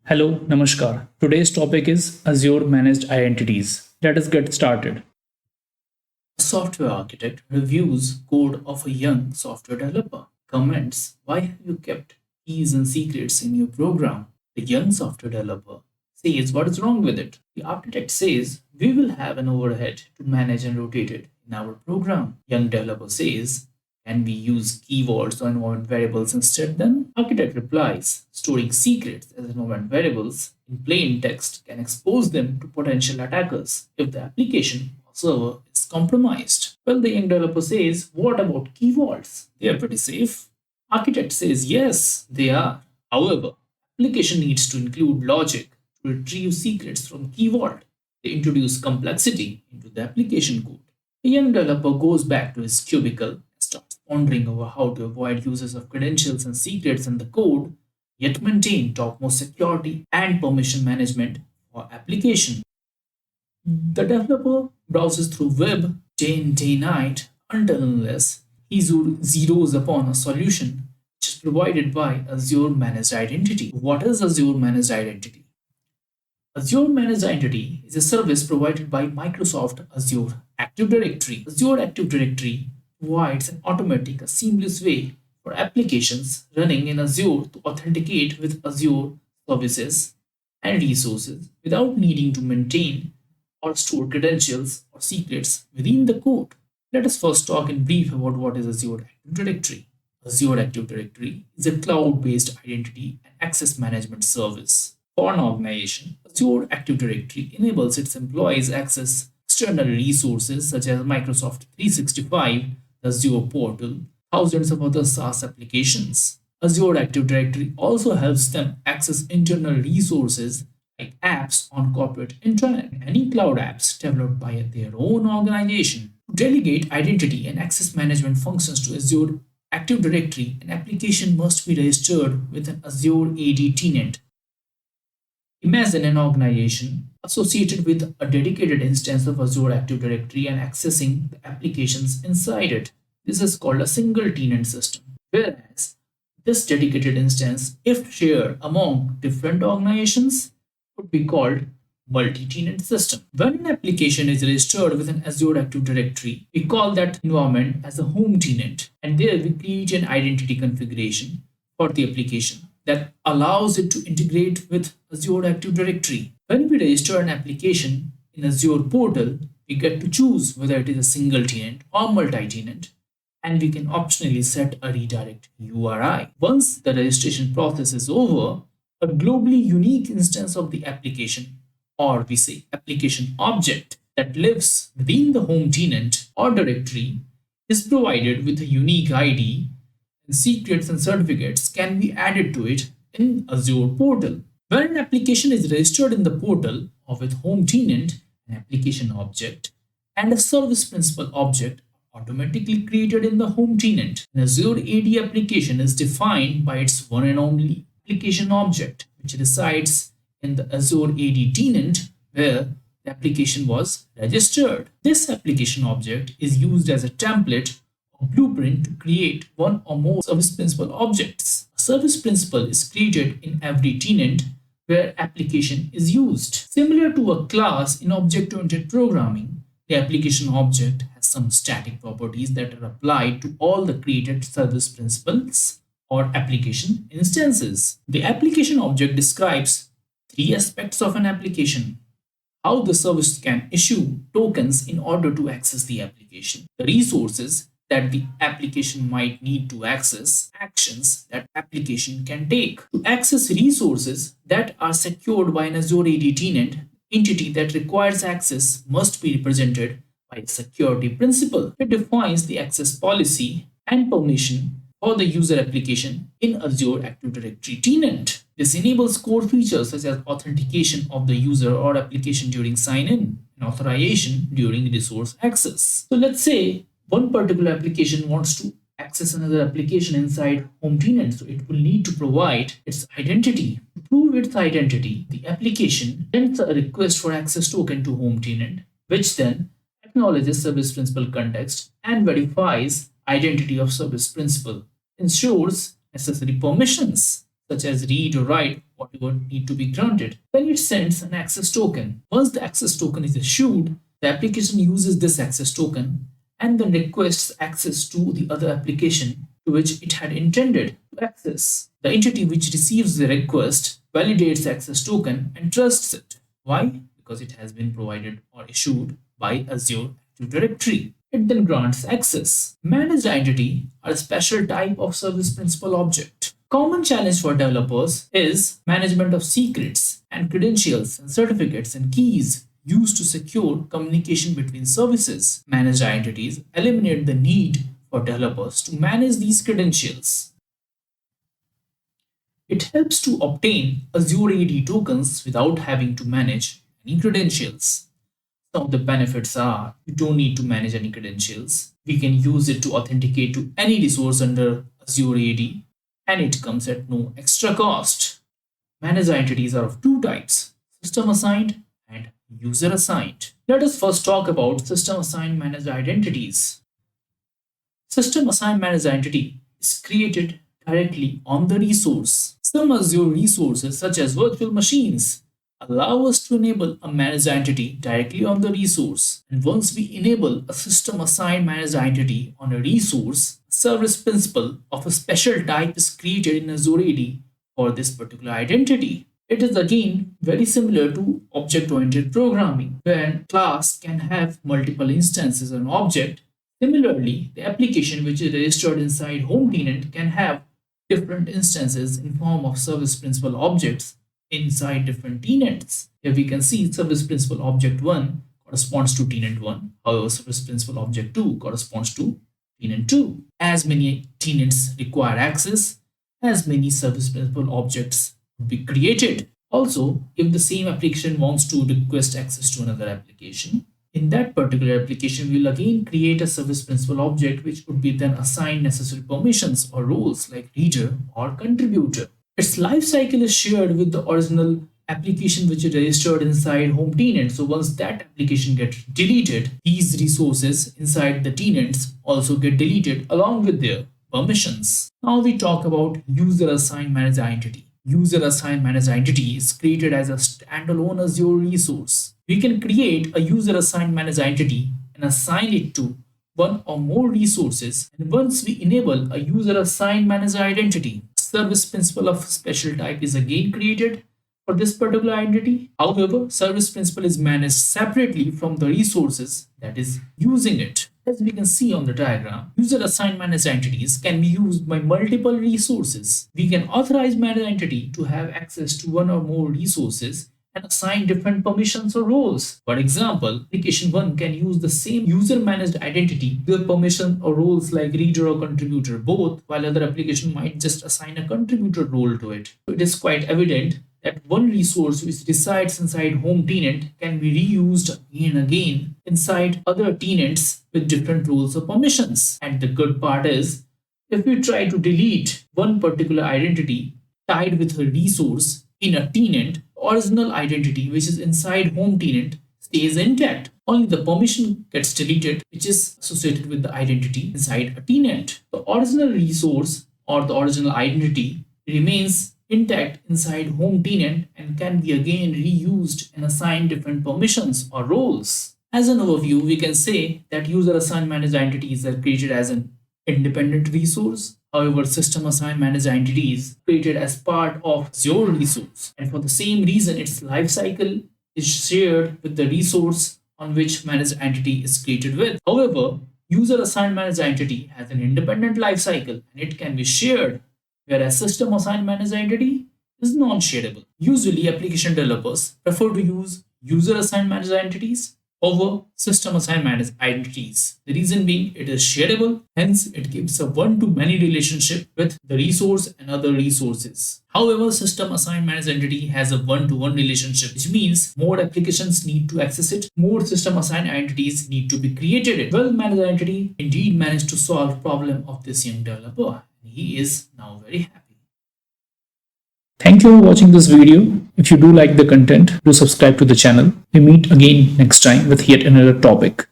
Hello, Namaskar. Today's topic is Azure Managed Identities. Let us get started. A software architect reviews code of a young software developer. Comments, why have you kept keys and secrets in your program? The young software developer says what is wrong with it. The architect says we will have an overhead to manage and rotate it in our program. Young developer says, can we use keywords or environment variables instead then? Architect replies, storing secrets as environment variables in plain text can expose them to potential attackers if the application or server is compromised. Well, the young developer says, what about keywords? They are pretty safe. Architect says, yes, they are. However, application needs to include logic to retrieve secrets from keyword. They introduce complexity into the application code. A young developer goes back to his cubicle and starts pondering over how to avoid uses of credentials and secrets in the code, yet maintain topmost security and permission management for application. The developer browses through web day and day night until unless he zeroes upon a solution which is provided by Azure Managed Identity. What is Azure Managed Identity? Azure Managed Identity is a service provided by Microsoft Azure Active Directory. Azure Active Directory provides an automatic, a seamless way for applications running in Azure to authenticate with Azure services and resources without needing to maintain or store credentials or secrets within the code. Let us first talk in brief about what is Azure Active Directory. Azure Active Directory is a cloud-based identity and access management service. For an organization, Azure Active Directory enables its employees access external resources such as Microsoft 365, the Azure portal, thousands of other SaaS applications. Azure Active Directory also helps them access internal resources like apps on corporate intranet, any cloud apps developed by their own organization. To delegate identity and access management functions to Azure Active Directory, an application must be registered with an Azure AD tenant. Imagine an organization associated with a dedicated instance of Azure Active Directory and accessing the applications inside it. This is called a single tenant system. Whereas this dedicated instance, if shared among different organizations, would be called multi-tenant system. When an application is registered with an Azure Active Directory, we call that environment as a home tenant, and there we create an identity configuration for the application that allows it to integrate with Azure Active Directory. When we register an application in Azure portal, we get to choose whether it is a single tenant or multi-tenant, and we can optionally set a redirect URI. Once the registration process is over, a globally unique instance of the application, or we say application object, that lives within the home tenant or directory is provided with a unique ID, and secrets and certificates can be added to it in Azure portal. When an application is registered in the portal or with home tenant, an application object and a service principal object are automatically created in the home tenant. An Azure AD application is defined by its one and only application object, which resides in the Azure AD tenant where the application was registered. This application object is used as a template or blueprint to create one or more service principal objects. A service principal is created in every tenant where application is used. Similar to a class in object-oriented programming, the application object has some static properties that are applied to all the created service principals or application instances. The application object describes three aspects of an application: how the service can issue tokens in order to access the application, the resources that the application might need to access, actions that application can take. To access resources that are secured by an Azure AD tenant, entity that requires access must be represented by a security principal. It defines the access policy and permission for the user application in Azure Active Directory tenant. This enables core features such as authentication of the user or application during sign-in and authorization during resource access. So let's say one particular application wants to access another application inside home tenant, so it will need to provide its identity. To prove its identity, the application sends a request for access token to home tenant, which then acknowledges service principal context and verifies identity of service principal, ensures necessary permissions such as read or write, whatever need to be granted. Then it sends an access token. Once the access token is issued, the application uses this access token and then requests access to the other application to which it had intended to access. The entity which receives the request validates the access token and trusts it. Why? Because it has been provided or issued by Azure Active Directory. It then grants access. Managed identity are a special type of service principal object. Common challenge for developers is management of secrets and credentials and certificates and keys used to secure communication between services. Managed identities eliminate the need for developers to manage these credentials. It helps to obtain Azure AD tokens without having to manage any credentials. Some of the benefits are you don't need to manage any credentials. We can use it to authenticate to any resource under Azure AD, and it comes at no extra cost. Managed identities are of two types, system assigned and user assigned. Let us first talk about system assigned managed identities. System assigned managed identity is created directly on the resource. Some Azure resources, such as virtual machines, allow us to enable a managed identity directly on the resource. And once we enable a system assigned managed identity on a resource, service principal of a special type is created in Azure AD for this particular identity. It is again very similar to object-oriented programming, where class can have multiple instances of an object. Similarly, the application which is registered inside home tenant can have different instances in form of service principal objects inside different tenants. Here we can see service principal object 1 corresponds to tenant 1, however service principal object 2 corresponds to tenant 2. As many tenants require access, as many service principal objects will be created. Also, if the same application wants to request access to another application, in that particular application, we will again create a service principal object which would be then assigned necessary permissions or roles like reader or contributor. Its life cycle is shared with the original application which is registered inside home tenant. So once that application gets deleted, these resources inside the tenants also get deleted along with their permissions. Now we talk about user assigned managed identity. User assigned managed identity is created as a standalone Azure resource. We can create a user assigned managed identity and assign it to one or more resources. And once we enable a user assigned managed identity, service principal of special type is again created for this particular identity. However, service principal is managed separately from the resources that is using it. As we can see on the diagram, user assigned managed entities can be used by multiple resources. We can authorize managed entity to have access to one or more resources and assign different permissions or roles. For example, application 1 can use the same user managed identity with permission or roles like reader or contributor both, while other application might just assign a contributor role to it. So it is quite evident that one resource which resides inside home tenant can be reused again and again inside other tenants with different roles or permissions. And the good part is, if we try to delete one particular identity tied with a resource in a tenant, the original identity which is inside home tenant stays intact. Only the permission gets deleted which is associated with the identity inside a tenant. The original resource or the original identity remains intact inside home tenant and can be again reused and assigned different permissions or roles. As an overview, we can say that user assigned managed identities are created as an independent resource. However, system assigned managed identities created as part of your resource, and for the same reason its life cycle is shared with the resource on which managed entity is created with. However, user assigned managed identity has an independent life cycle and it can be shared, whereas system assigned managed identity is non-shareable. Usually, application developers prefer to use user assigned managed identities over system assigned managed identities. The reason being it is shareable, hence it gives a one-to-many relationship with the resource and other resources. However, system assigned managed identity has a one-to-one relationship, which means more applications need to access it, more system assigned identities need to be created. Well, managed identity indeed managed to solve the problem of this young developer. He is now very happy. Thank you for watching this video. If you do like the content, do subscribe to the channel. We meet again next time with yet another topic.